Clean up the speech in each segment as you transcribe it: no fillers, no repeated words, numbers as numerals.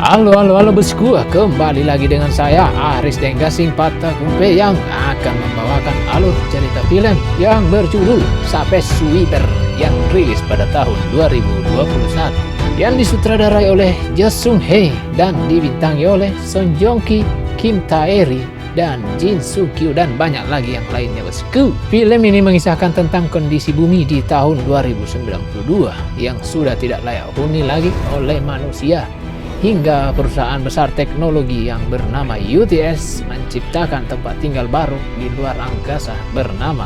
Halo bosku, kembali lagi dengan saya Aris Denggasing Patakumpe yang akan membawakan alur cerita film yang berjudul Sape Sweeper yang rilis pada tahun 2021 yang disutradarai oleh Jo Sung Hae dan dibintangi oleh Son Joong Ki, Kim Tae-ri, dan Jin Soo Kyu dan banyak lagi yang lainnya bosku. Film ini mengisahkan tentang kondisi bumi di tahun 2092 yang sudah tidak layak huni lagi oleh manusia, hingga perusahaan besar teknologi yang bernama UTS menciptakan tempat tinggal baru di luar angkasa bernama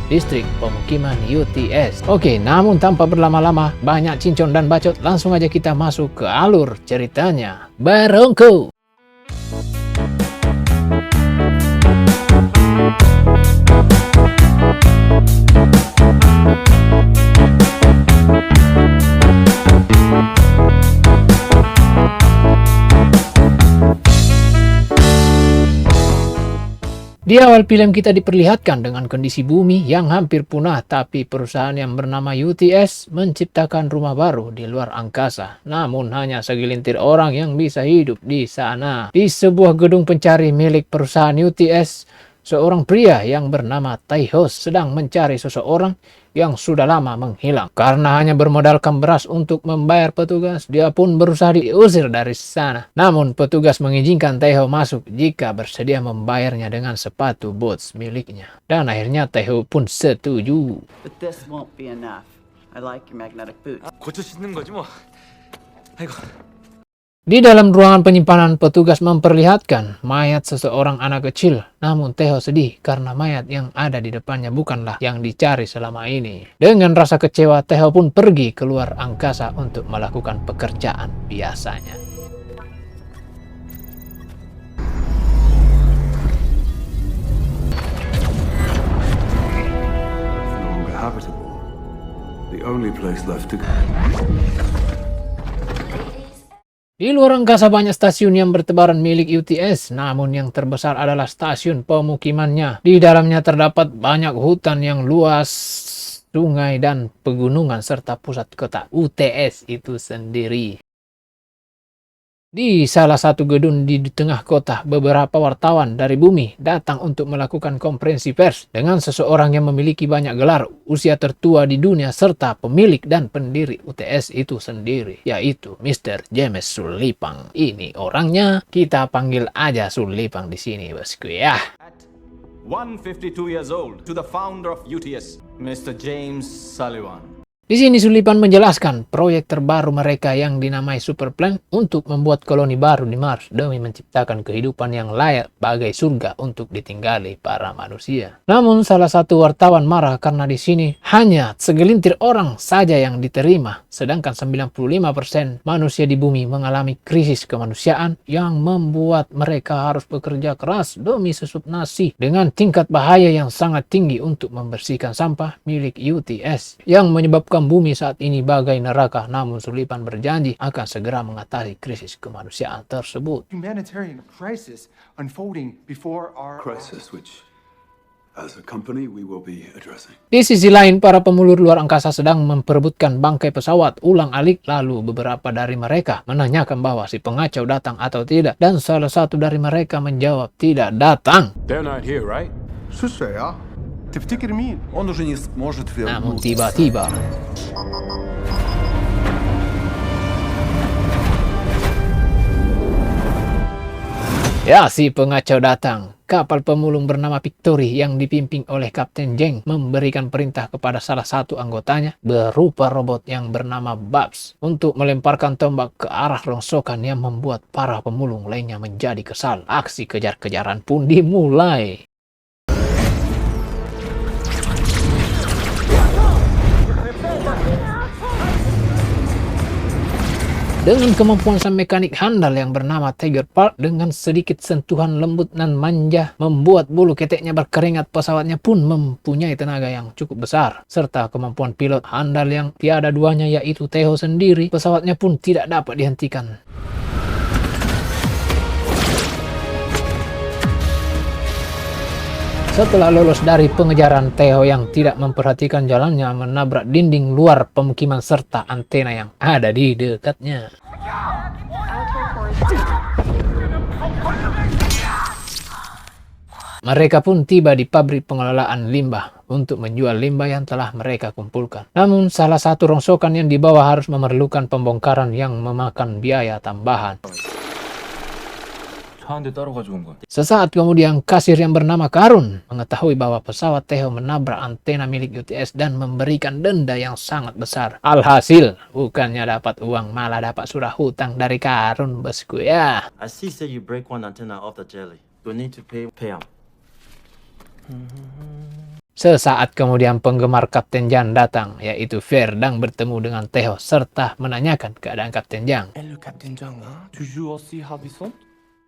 Distrik Pemukiman UTS. Oke, namun tanpa berlama-lama, banyak cincong dan bacot, langsung aja kita masuk ke alur ceritanya. Barongko! Di awal film kita diperlihatkan dengan kondisi bumi yang hampir punah, tapi perusahaan yang bernama UTS menciptakan rumah baru di luar angkasa. Namun hanya segelintir orang yang bisa hidup di sana. Di sebuah gedung pencari milik perusahaan UTS, seorang pria yang bernama Tae-ho sedang mencari seseorang yang sudah lama menghilang. Karena hanya bermodalkan beras untuk membayar petugas, dia pun berusaha diusir dari sana. Namun petugas mengizinkan Tae-ho masuk jika bersedia membayarnya dengan sepatu boots miliknya. Dan akhirnya Tae-ho pun setuju. But this won't be enough. I like your magnetic boots. 고쳐 신는 거지 뭐. 아이고. Di dalam ruangan penyimpanan, petugas memperlihatkan mayat seseorang anak kecil. Namun Tae-ho sedih karena mayat yang ada di depannya bukanlah yang dicari selama ini. Dengan rasa kecewa, Tae-ho pun pergi keluar angkasa untuk melakukan pekerjaan biasanya. No longer habitable. The only place left to go. Di luar angkasa banyak stasiun yang bertebaran milik UTS, namun yang terbesar adalah stasiun pemukimannya. Di dalamnya terdapat banyak hutan yang luas, sungai, dan pegunungan, serta pusat kota UTS itu sendiri. Di salah satu gedung di tengah kota, beberapa wartawan dari bumi datang untuk melakukan konferensi pers dengan seseorang yang memiliki banyak gelar, usia tertua di dunia, serta pemilik dan pendiri UTS itu sendiri, yaitu Mr. James Sulipang. Ini orangnya, kita panggil aja Sulipang di sini bosku ya. 152 years old to the founder of UTS, Mr. James Sullivan. Di sini Sullivan menjelaskan proyek terbaru mereka yang dinamai Superplan untuk membuat koloni baru di Mars demi menciptakan kehidupan yang layak bagai surga untuk ditinggali para manusia. Namun salah satu wartawan marah karena di sini hanya segelintir orang saja yang diterima, sedangkan 95% manusia di bumi mengalami krisis kemanusiaan yang membuat mereka harus bekerja keras demi sesup nasi dengan tingkat bahaya yang sangat tinggi untuk membersihkan sampah milik UTS yang menyebabkan bumi saat ini bagai neraka. Namun Sullivan berjanji akan segera mengatasi krisis kemanusiaan tersebut. Humanitarian crisis unfolding before our Crisis which, as a company, we will be addressing. Di sisi lain, para pemulur luar angkasa sedang memperebutkan bangkai pesawat ulang-alik. Lalu beberapa dari mereka menanyakan bahwa si pengacau datang atau tidak, dan salah satu dari mereka menjawab tidak datang. They're not here, right? Слушай, ты втикер мин. Он уже не сможет Namun вернуться. tiba-tiba ya, si pengacau datang. Kapal pemulung bernama Victory yang dipimpin oleh Kapten Jeng memberikan perintah kepada salah satu anggotanya berupa robot yang bernama Babs untuk melemparkan tombak ke arah rongsokan yang membuat para pemulung lainnya menjadi kesal. Aksi kejar-kejaran pun dimulai. Dengan kemampuan sang mekanik handal yang bernama Tiger Park, dengan sedikit sentuhan lembut dan manja membuat bulu keteknya berkeringat, pesawatnya pun mempunyai tenaga yang cukup besar. Serta kemampuan pilot handal yang tiada duanya yaitu Tae-ho sendiri, pesawatnya pun tidak dapat dihentikan. Setelah lolos dari pengejaran, Tae-ho yang tidak memperhatikan jalannya menabrak dinding luar pemukiman serta antena yang ada di dekatnya. Mereka pun tiba di pabrik pengelolaan limbah untuk menjual limbah yang telah mereka kumpulkan. Namun salah satu rongsokan yang dibawa harus memerlukan pembongkaran yang memakan biaya tambahan. Sesaat kemudian kasir yang bernama Karun mengetahui bahwa pesawat Theo menabrak antena milik UTS dan memberikan denda yang sangat besar. Alhasil, bukannya dapat uang malah dapat surah hutang dari Karun, bosku ya. I see say you break one antenna off the jelly. You need to pay am. Sesaat kemudian penggemar Kapten Jan datang, yaitu Verdang bertemu dengan Theo serta menanyakan keadaan Kapten Jan. Et le Capitaine Zhang, hein? Tu joues aussi Harbison?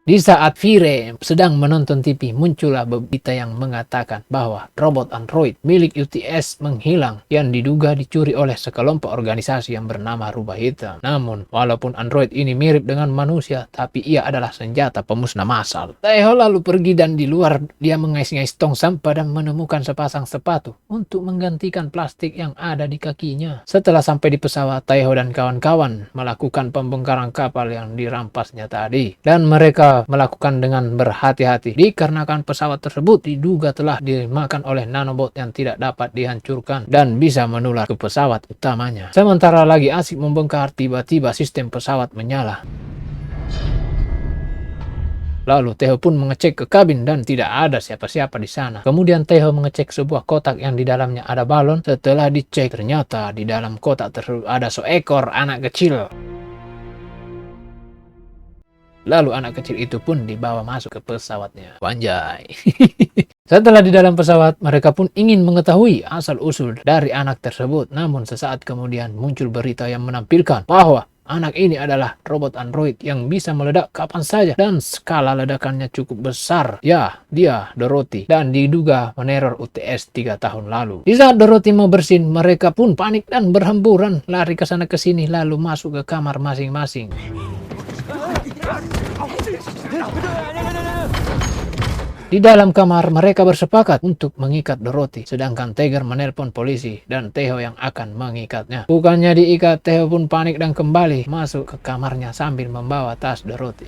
Di saat Vire sedang menonton TV, muncullah berita yang mengatakan bahwa robot android milik UTS menghilang yang diduga dicuri oleh sekelompok organisasi yang bernama Rubah Hitam. Namun, walaupun android ini mirip dengan manusia, tapi ia adalah senjata pemusnah massal. Theo lalu pergi dan di luar dia mengais-ngais tong sampah dan menemukan sepasang sepatu untuk menggantikan plastik yang ada di kakinya. Setelah sampai di pesawat, Theo dan kawan-kawan melakukan pembongkaran kapal yang dirampasnya tadi. Dan mereka melakukan dengan berhati-hati dikarenakan pesawat tersebut diduga telah dimakan oleh nanobot yang tidak dapat dihancurkan dan bisa menular ke pesawat utamanya. Sementara lagi asik membongkar, tiba-tiba sistem pesawat menyala. Lalu Theo pun mengecek ke kabin dan tidak ada siapa-siapa di sana. Kemudian Theo mengecek sebuah kotak yang di dalamnya ada balon. Setelah dicek, ternyata di dalam kotak tersebut ada seekor anak kecil. Lalu anak kecil itu pun dibawa masuk ke pesawatnya. Wanjai. Setelah di dalam pesawat, mereka pun ingin mengetahui asal-usul dari anak tersebut. Namun sesaat kemudian muncul berita yang menampilkan bahwa anak ini adalah robot android yang bisa meledak kapan saja dan skala ledakannya cukup besar. Ya, dia Dorothy dan diduga meneror UTS 3 tahun lalu. Di saat Dorothy mau bersin, mereka pun panik dan berhamburan lari ke sana ke sini lalu masuk ke kamar masing-masing. Di dalam kamar, mereka bersepakat untuk mengikat Dorothy, sedangkan Tiger menelpon polisi dan Theo yang akan mengikatnya. Bukannya diikat, Theo pun panik dan kembali masuk ke kamarnya sambil membawa tas Dorothy.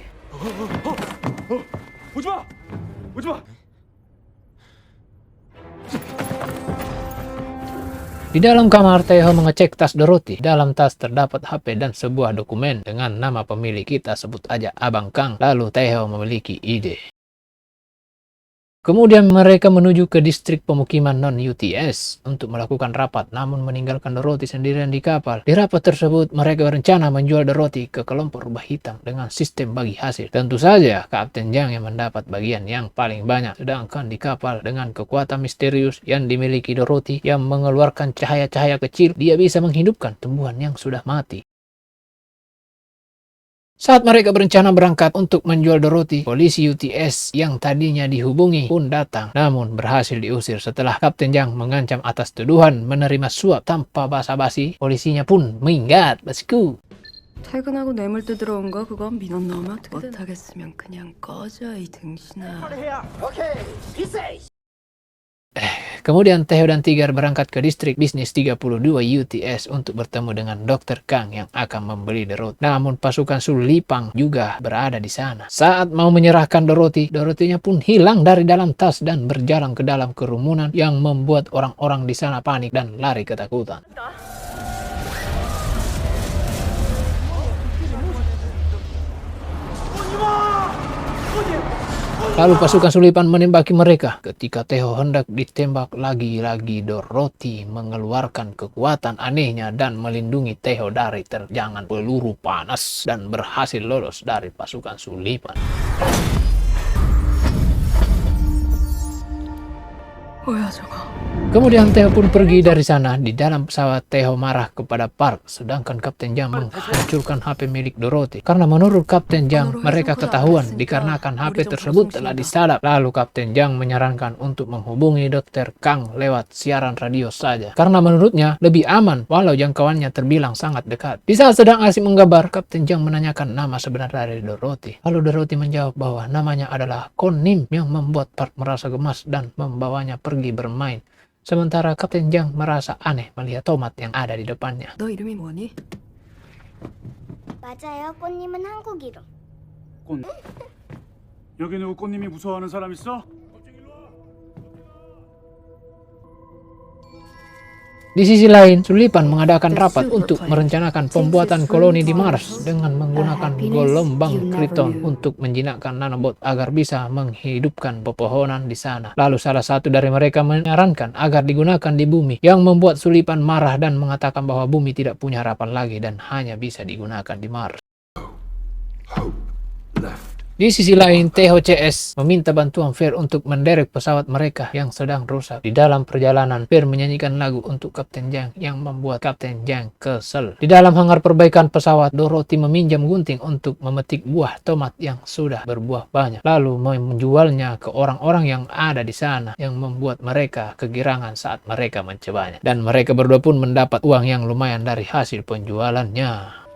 Di dalam kamar, Theo mengecek tas Dorothy. Dalam tas terdapat HP dan sebuah dokumen dengan nama pemilik, kita sebut aja Abang Kang. Lalu Theo memiliki ide. Kemudian mereka menuju ke distrik pemukiman non-UTS untuk melakukan rapat, namun meninggalkan Dorothy sendirian di kapal. Di rapat tersebut, mereka berencana menjual Dorothy ke kelompok Rubah Hitam dengan sistem bagi hasil. Tentu saja, Kapten Zhang yang mendapat bagian yang paling banyak, sedangkan di kapal dengan kekuatan misterius yang dimiliki Dorothy yang mengeluarkan cahaya-cahaya kecil, dia bisa menghidupkan tumbuhan yang sudah mati. Saat mereka berencana berangkat untuk menjual Dorothy, polisi UTS yang tadinya dihubungi pun datang, namun berhasil diusir setelah Kapten Zhang mengancam atas tuduhan menerima suap tanpa basa-basi. Polisinya pun minggat, bosku. 퇴근하고 뇌물 뜯으러 온 거 그건 민원 넣으면 못하겠으면 그냥 꺼져 이 등신아. Kemudian Theo dan Tiger berangkat ke distrik bisnis 32 UTS untuk bertemu dengan Dr. Kang yang akan membeli Dorothy. Namun pasukan Sulipang juga berada di sana. Saat mau menyerahkan Dorothy-nya pun hilang dari dalam tas dan berjalan ke dalam kerumunan yang membuat orang-orang di sana panik dan lari ketakutan. Lalu pasukan Sulipan menembaki mereka. Ketika Theo hendak ditembak, lagi-lagi Dorothy mengeluarkan kekuatan anehnya dan melindungi Theo dari terjangan peluru panas dan berhasil lolos dari pasukan Sulipan. Kemudian Theo pun pergi dari sana. Di dalam pesawat, Theo marah kepada Park, sedangkan Kapten Zhang menghancurkan HP milik Dorothy. Karena menurut Kapten Zhang, mereka ketahuan dikarenakan HP tersebut telah disadap. Lalu Kapten Zhang menyarankan untuk menghubungi Dr. Kang lewat siaran radio saja. Karena menurutnya lebih aman walau jangkauannya terbilang sangat dekat. Di saat sedang asik menggambar, Kapten Zhang menanyakan nama sebenar dari Dorothy. Lalu Dorothy menjawab bahwa namanya adalah Kon Nim yang membuat Park merasa gemas dan membawanya pergi bermain. Sementara Kapten Zhang merasa aneh melihat tomat yang ada di depannya. 너 이름이 뭐니? 맞아요. 꽃님은 한국 이름. 꽃. 여기 누구 꽃님이 무서워하는 사람 있어? Di sisi lain, Sullivan mengadakan rapat untuk merencanakan pembuatan koloni di Mars dengan menggunakan gelombang Krypton untuk menjinakkan nanobot agar bisa menghidupkan pepohonan di sana. Lalu salah satu dari mereka menyarankan agar digunakan di bumi, yang membuat Sullivan marah dan mengatakan bahwa bumi tidak punya harapan lagi dan hanya bisa digunakan di Mars. Hope left. Di sisi lain, THCS meminta bantuan Fair untuk menderek pesawat mereka yang sedang rusak. Di dalam perjalanan, Fair menyanyikan lagu untuk Kapten Jang yang membuat Kapten Jang kesel. Di dalam hangar perbaikan pesawat, Dorothy meminjam gunting untuk memetik buah tomat yang sudah berbuah banyak, lalu menjualnya ke orang-orang yang ada di sana, yang membuat mereka kegirangan saat mereka mencobanya. Dan mereka berdua pun mendapat uang yang lumayan dari hasil penjualannya.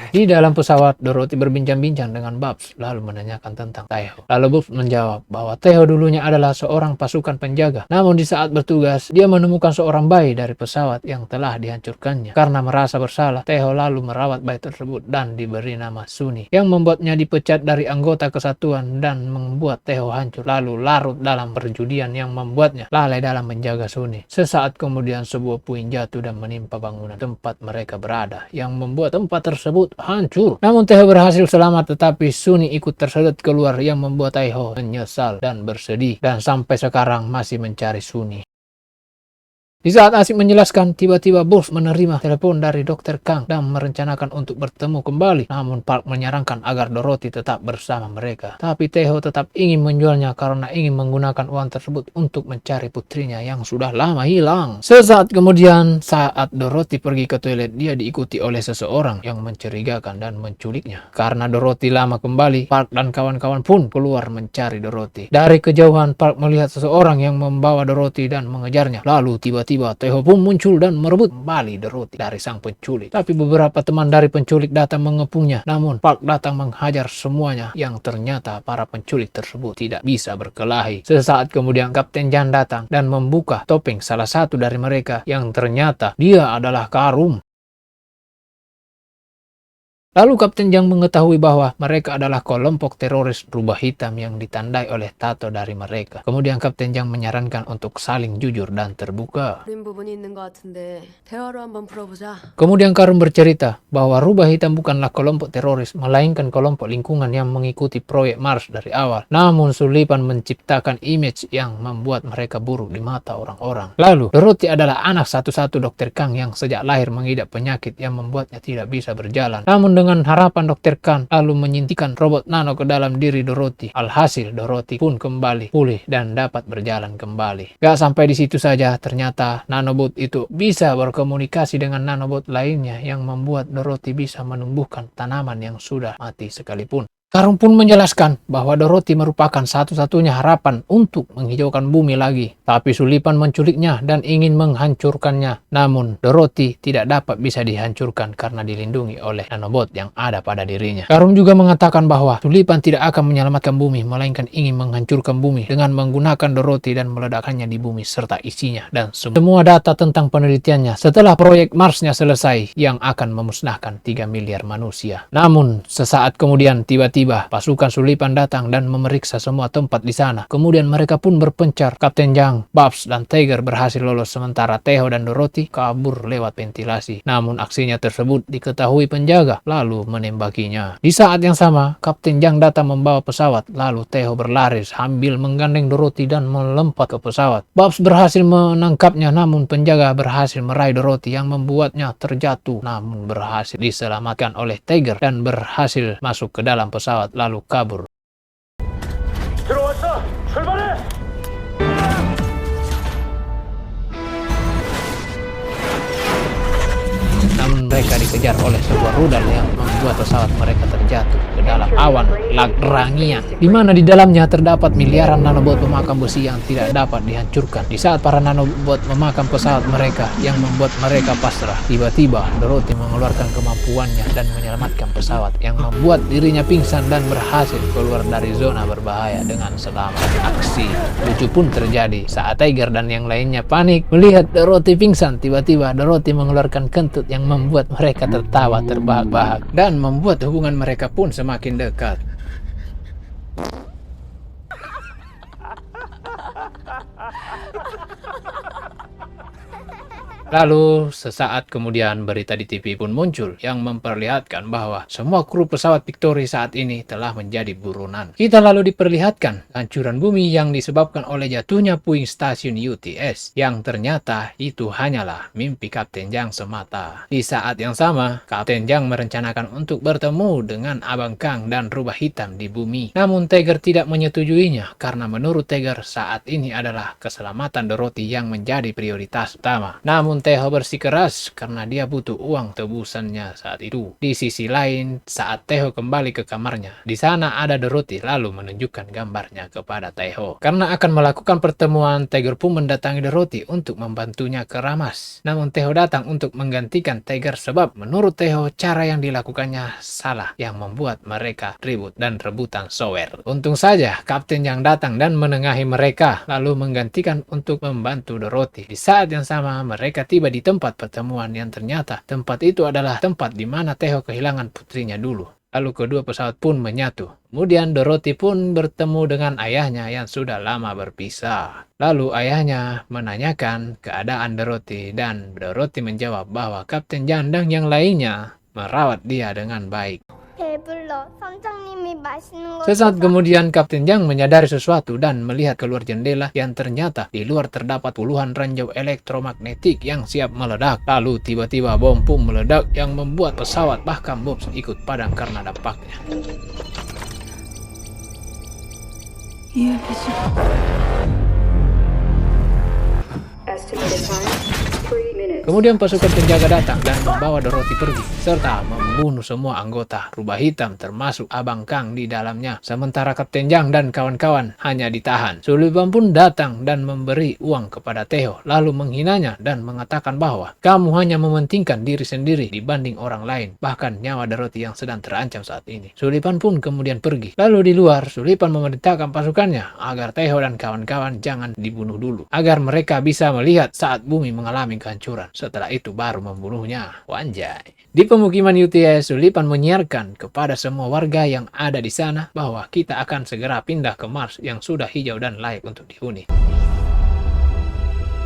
Di dalam pesawat, Dorothy berbincang-bincang dengan Babs lalu menanyakan tentang Taeho. Lalu Babs menjawab bahwa Taeho dulunya adalah seorang pasukan penjaga. Namun di saat bertugas, dia menemukan seorang bayi dari pesawat yang telah dihancurkannya. Karena merasa bersalah, Taeho lalu merawat bayi tersebut dan diberi nama Suni, yang membuatnya dipecat dari anggota kesatuan dan membuat Taeho hancur, lalu larut dalam perjudian yang membuatnya lalai dalam menjaga Suni. Sesaat kemudian sebuah puing jatuh dan menimpa bangunan tempat mereka berada, yang membuat tempat tersebut hancur. Namun Taeho berhasil selamat, tetapi Suni ikut tersedot keluar yang membuat Taeho menyesal dan bersedih, dan sampai sekarang masih mencari Suni. Di saat asik menjelaskan, tiba-tiba Bos menerima telepon dari Dr. Kang dan merencanakan untuk bertemu kembali. Namun Park menyarankan agar Dorothy tetap bersama mereka. Tapi Taeho tetap ingin menjualnya karena ingin menggunakan uang tersebut untuk mencari putrinya yang sudah lama hilang. Sesaat kemudian, saat Dorothy pergi ke toilet, dia diikuti oleh seseorang yang mencurigakan dan menculiknya. Karena Dorothy lama kembali, Park dan kawan-kawan pun keluar mencari Dorothy. Dari kejauhan, Park melihat seseorang yang membawa Dorothy dan mengejarnya. Lalu tiba-tiba Taeho pun muncul dan merebut kembali Dorothy dari sang penculik. Tapi beberapa teman dari penculik datang mengepungnya. Namun Park datang menghajar semuanya, yang ternyata para penculik tersebut tidak bisa berkelahi. Sesaat kemudian Kapten Jang datang dan membuka topeng salah satu dari mereka, yang ternyata dia adalah Karum. Lalu Kapten Jang mengetahui bahwa mereka adalah kelompok teroris rubah hitam yang ditandai oleh tato dari mereka. Kemudian Kapten Jang menyarankan untuk saling jujur dan terbuka. Kemudian Karum bercerita bahwa rubah hitam bukanlah kelompok teroris, melainkan kelompok lingkungan yang mengikuti proyek Mars dari awal. Namun Sullivan menciptakan image yang membuat mereka buruk di mata orang-orang. Lalu Dorothy adalah anak satu-satu Dr. Kang yang sejak lahir mengidap penyakit yang membuatnya tidak bisa berjalan. Namun dengan harapan Dr. Kang lalu menyuntikkan robot nano ke dalam diri Dorothy. Alhasil Dorothy pun kembali pulih dan dapat berjalan kembali. Gak sampai di situ saja, ternyata nanobot itu bisa berkomunikasi dengan nanobot lainnya yang membuat Dorothy bisa menumbuhkan tanaman yang sudah mati sekalipun. Karum pun menjelaskan bahwa Dorothy merupakan satu-satunya harapan untuk menghijaukan bumi lagi. Tapi Sullivan menculiknya dan ingin menghancurkannya. Namun Dorothy tidak dapat bisa dihancurkan karena dilindungi oleh nanobot yang ada pada dirinya. Karum juga mengatakan bahwa Sullivan tidak akan menyelamatkan bumi, melainkan ingin menghancurkan bumi dengan menggunakan Dorothy dan meledakkannya di bumi serta isinya dan semua data tentang penelitiannya setelah proyek Marsnya selesai, yang akan memusnahkan 3 miliar manusia. Namun sesaat kemudian tiba-tiba pasukan Sullivan datang dan memeriksa semua tempat di sana. Kemudian mereka pun berpencar. Kapten Jang, Babs, dan Tiger berhasil lolos, sementara Taeho dan Dorothy kabur lewat ventilasi. Namun aksinya tersebut diketahui penjaga, lalu menembakinya. Di saat yang sama, Kapten Jang datang membawa pesawat, lalu Taeho berlari sambil menggandeng Dorothy dan melompat ke pesawat. Babs berhasil menangkapnya, namun penjaga berhasil meraih Dorothy yang membuatnya terjatuh, namun berhasil diselamatkan oleh Tiger dan berhasil masuk ke dalam pesawat lalu kabur. Namun mereka dikejar oleh sebuah rudal yang membuat pesawat mereka terjatuh ke dalam awan Lagrangia, di mana di dalamnya terdapat miliaran nanobot pemakam besi yang tidak dapat dihancurkan. Di saat para nanobot memakam pesawat mereka yang membuat mereka pasrah, tiba-tiba Dorothy mengeluarkan kemampuannya dan menyelamatkan pesawat, yang membuat dirinya pingsan dan berhasil keluar dari zona berbahaya dengan selamat. Aksi lucu pun terjadi saat Tiger dan yang lainnya panik melihat Dorothy pingsan. Tiba-tiba Dorothy mengeluarkan kentut yang membuat mereka tertawa terbahak-bahak dan membuat hubungan mereka pun semakin dekat. Lalu, sesaat kemudian berita di TV pun muncul yang memperlihatkan bahwa semua kru pesawat Victory saat ini telah menjadi buronan. Kita lalu diperlihatkan hancuran bumi yang disebabkan oleh jatuhnya puing stasiun UTS, yang ternyata itu hanyalah mimpi Kapten Jang semata. Di saat yang sama, Kapten Jang merencanakan untuk bertemu dengan Abang Kang dan Rubah Hitam di bumi. Namun Tiger tidak menyetujuinya karena menurut Tiger saat ini adalah keselamatan Dorothy yang menjadi prioritas utama. Namun Taeho bersikeras karena dia butuh uang tebusannya saat itu. Di sisi lain, saat Taeho kembali ke kamarnya, di sana ada Dorothy lalu menunjukkan gambarnya kepada Taeho. Karena akan melakukan pertemuan, Tiger pun mendatangi Dorothy untuk membantunya keramas. Namun Taeho datang untuk menggantikan Tiger sebab menurut Taeho cara yang dilakukannya salah yang membuat mereka ribut dan rebutan shower. Untung saja Kapten yang datang dan menengahi mereka lalu menggantikan untuk membantu Dorothy. Di saat yang sama mereka tiba di tempat pertemuan yang ternyata tempat itu adalah tempat di mana Taeho kehilangan putrinya dulu. Lalu kedua pesawat pun menyatu. Kemudian Dorothy pun bertemu dengan ayahnya yang sudah lama berpisah. Lalu ayahnya menanyakan keadaan Dorothy dan Dorothy menjawab bahwa Kapten Jang dan yang lainnya merawat dia dengan baik. Sesaat kemudian Kapten Jang menyadari sesuatu dan melihat keluar jendela yang ternyata di luar terdapat puluhan ranjau elektromagnetik yang siap meledak. Lalu tiba-tiba bom pun meledak yang membuat pesawat bahkan bom ikut padam karena dampaknya. Kemudian pasukan penjaga datang dan membawa Dorothy pergi, serta membunuh semua anggota Rubah Hitam termasuk Abang Kang di dalamnya. Sementara Kapten Jang dan kawan-kawan hanya ditahan. Sullivan pun datang dan memberi uang kepada Taeho, lalu menghinanya dan mengatakan bahwa kamu hanya mementingkan diri sendiri dibanding orang lain, bahkan nyawa Dorothy yang sedang terancam saat ini. Sullivan pun kemudian pergi. Lalu di luar, Sullivan memerintahkan pasukannya agar Taeho dan kawan-kawan jangan dibunuh dulu, agar mereka bisa melihat saat bumi mengalami kehancuran. Setelah itu baru membunuhnya. Wanjay. Di pemukiman UTS, Sullivan menyiarkan kepada semua warga yang ada di sana bahwa kita akan segera pindah ke Mars yang sudah hijau dan layak untuk dihuni.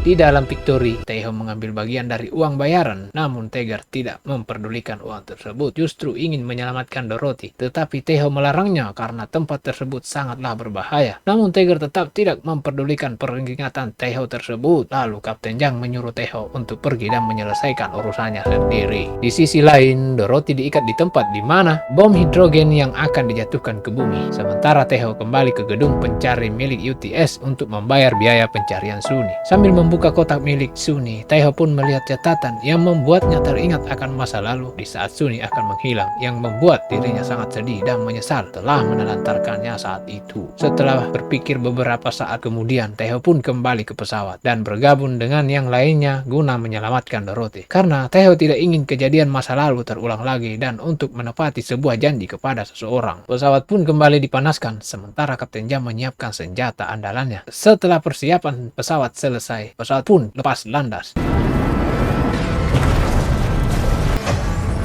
Di dalam Victory, Taeho mengambil bagian dari uang bayaran, namun Tiger tidak memperdulikan uang tersebut, justru ingin menyelamatkan Dorothy. Tetapi Taeho melarangnya karena tempat tersebut sangatlah berbahaya. Namun Tiger tetap tidak memperdulikan peringatan Taeho tersebut. Lalu Kapten Jang menyuruh Taeho untuk pergi dan menyelesaikan urusannya sendiri. Di sisi lain, Dorothy diikat di tempat di mana bom hidrogen yang akan dijatuhkan ke bumi. Sementara Taeho kembali ke gedung pencari milik UTS untuk membayar biaya pencarian Sunny. Sambil membuka kotak milik Sunny, Taeho pun melihat catatan yang membuatnya teringat akan masa lalu di saat Sunny akan menghilang, yang membuat dirinya sangat sedih dan menyesal telah menelantarkannya saat itu. Setelah berpikir beberapa saat kemudian, Taeho pun kembali ke pesawat dan bergabung dengan yang lainnya guna menyelamatkan Dorothy. Karena Taeho tidak ingin kejadian masa lalu terulang lagi dan untuk menepati sebuah janji kepada seseorang. Pesawat pun kembali dipanaskan, sementara Kapten Jang menyiapkan senjata andalannya. Setelah persiapan pesawat selesai, pesawat pun lepas landas.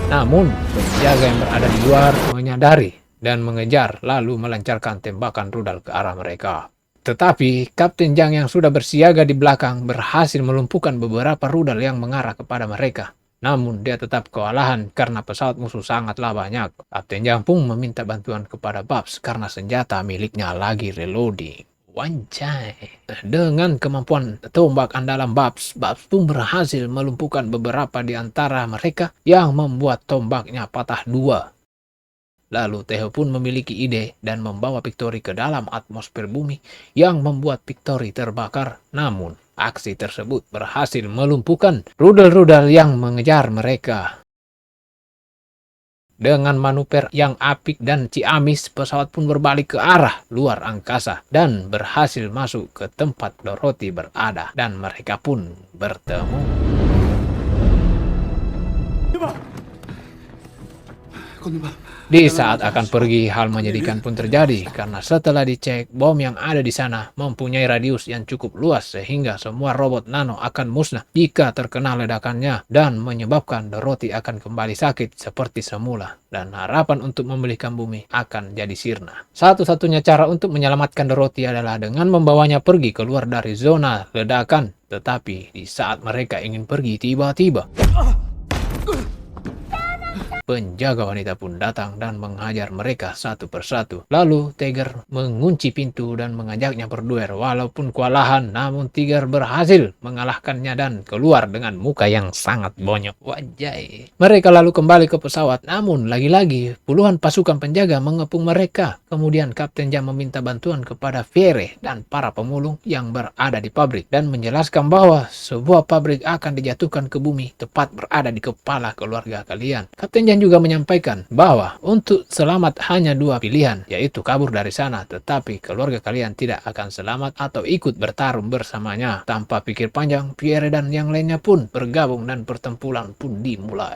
Namun, penjaga yang berada di luar menyadari dan mengejar lalu melancarkan tembakan rudal ke arah mereka. Tetapi, Kapten Jang yang sudah bersiaga di belakang berhasil melumpuhkan beberapa rudal yang mengarah kepada mereka. Namun, dia tetap kewalahan karena pesawat musuh sangatlah banyak. Kapten Jang pun meminta bantuan kepada Babs karena senjata miliknya lagi reloading. Wanjay. Dengan kemampuan tombak andalan Babs pun berhasil melumpuhkan beberapa di antara mereka yang membuat tombaknya patah dua. Lalu Taeho pun memiliki ide dan membawa Victory ke dalam atmosfer bumi yang membuat Victory terbakar. Namun, aksi tersebut berhasil melumpuhkan rudal-rudal yang mengejar mereka. Dengan manuver yang apik dan ciamis, pesawat pun berbalik ke arah luar angkasa dan berhasil masuk ke tempat Dorothy berada dan mereka pun bertemu. Di saat akan pergi, hal menyedihkan pun terjadi karena setelah dicek, bom yang ada di sana mempunyai radius yang cukup luas sehingga semua robot nano akan musnah jika terkena ledakannya dan menyebabkan Dorothy akan kembali sakit seperti semula dan harapan untuk memulihkan bumi akan jadi sirna. Satu-satunya cara untuk menyelamatkan Dorothy adalah dengan membawanya pergi keluar dari zona ledakan. Tetapi di saat mereka ingin pergi, tiba-tiba penjaga wanita pun datang dan menghajar mereka satu persatu. Lalu Tiger mengunci pintu dan mengajaknya berduel. Walaupun kewalahan, namun Tiger berhasil mengalahkannya dan keluar dengan muka yang sangat bonyok. Wajay. Mereka lalu kembali ke pesawat, namun lagi-lagi puluhan pasukan penjaga mengepung mereka. Kemudian Kapten Jam meminta bantuan kepada Fire dan para pemulung yang berada di pabrik dan menjelaskan bahwa sebuah pabrik akan dijatuhkan ke bumi tepat berada di kepala keluarga kalian. Kapten Jam juga menyampaikan bahwa untuk selamat hanya dua pilihan, yaitu kabur dari sana, tetapi keluarga kalian tidak akan selamat atau ikut bertarung bersamanya. Tanpa pikir panjang, Pierre dan yang lainnya pun bergabung dan pertempuran pun dimulai.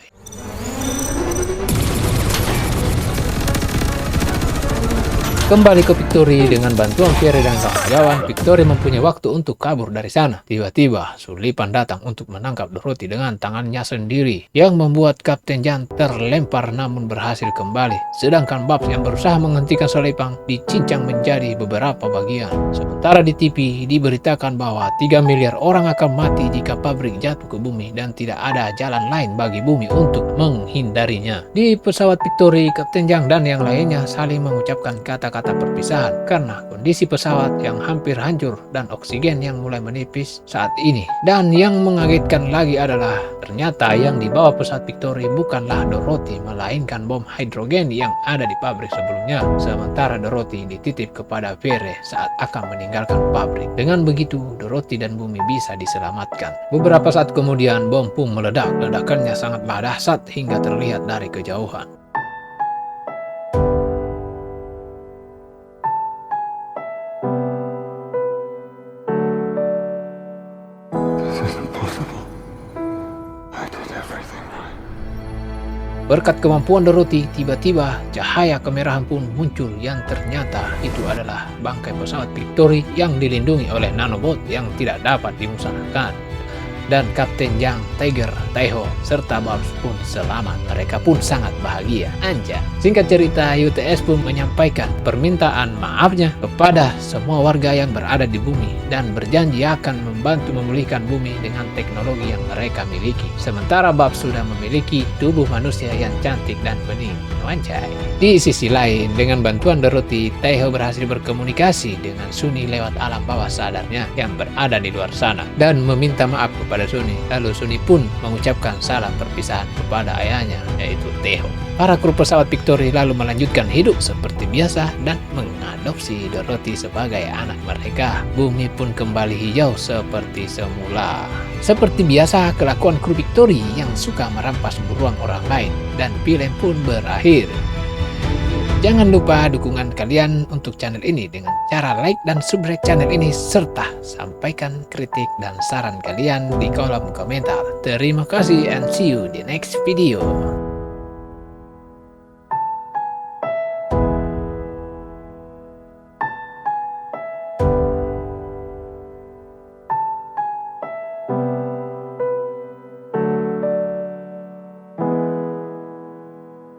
Kembali ke Victory dengan bantuan Pierre dan kawan-kawan, Victory mempunyai waktu untuk kabur dari sana. Tiba-tiba, Sullivan datang untuk menangkap Dorothy dengan tangannya sendiri, yang membuat Kapten Jan terlempar namun berhasil kembali. Sedangkan Babs yang berusaha menghentikan Sullivan dicincang menjadi beberapa bagian. Sementara di TV diberitakan bahwa 3 miliar orang akan mati jika pabrik jatuh ke bumi dan tidak ada jalan lain bagi bumi untuk menghindarinya. Di pesawat Victory, Kapten Jan dan yang lainnya saling mengucapkan kata-kata perpisahan karena kondisi pesawat yang hampir hancur dan oksigen yang mulai menipis saat ini. Dan yang mengagetkan lagi adalah ternyata yang dibawa pesawat Victory bukanlah Dorothy, melainkan bom hidrogen yang ada di pabrik sebelumnya. Sementara Dorothy dititip kepada Fire saat akan meninggalkan pabrik. Dengan begitu, Dorothy dan bumi bisa diselamatkan. Beberapa saat kemudian, bom pun meledak. Ledakannya sangatlah dahsyat hingga terlihat dari kejauhan. Berkat kemampuan Dorothy, tiba-tiba cahaya kemerahan pun muncul yang ternyata itu adalah bangkai pesawat Victory yang dilindungi oleh nanobot yang tidak dapat dimusnahkan. Dan Kapten Jang, Tiger, Taiho, serta Babs pun selamat. Mereka pun sangat bahagia. Anja. Singkat cerita, UTS pun menyampaikan permintaan maafnya kepada semua warga yang berada di bumi dan berjanji akan membantu memulihkan bumi dengan teknologi yang mereka miliki. Sementara Babs sudah memiliki tubuh manusia yang cantik dan bening. Anjay. Di sisi lain, dengan bantuan Dorothy, Taiho berhasil berkomunikasi dengan Sunny lewat alam bawah sadarnya yang berada di luar sana dan meminta maaf kepada Sunny. Lalu Sunny pun mengucapkan salam perpisahan kepada ayahnya, yaitu Taiho. Para kru pesawat Victory lalu melanjutkan hidup seperti biasa dan mengadopsi Dorothy sebagai anak mereka. Bumi pun kembali hijau seperti semula. Seperti biasa, kelakuan kru Victory yang suka merampas buruan orang lain dan film pun berakhir. Jangan lupa dukungan kalian untuk channel ini dengan cara like dan subscribe channel ini serta sampaikan kritik dan saran kalian di kolom komentar. Terima kasih and see you di next video.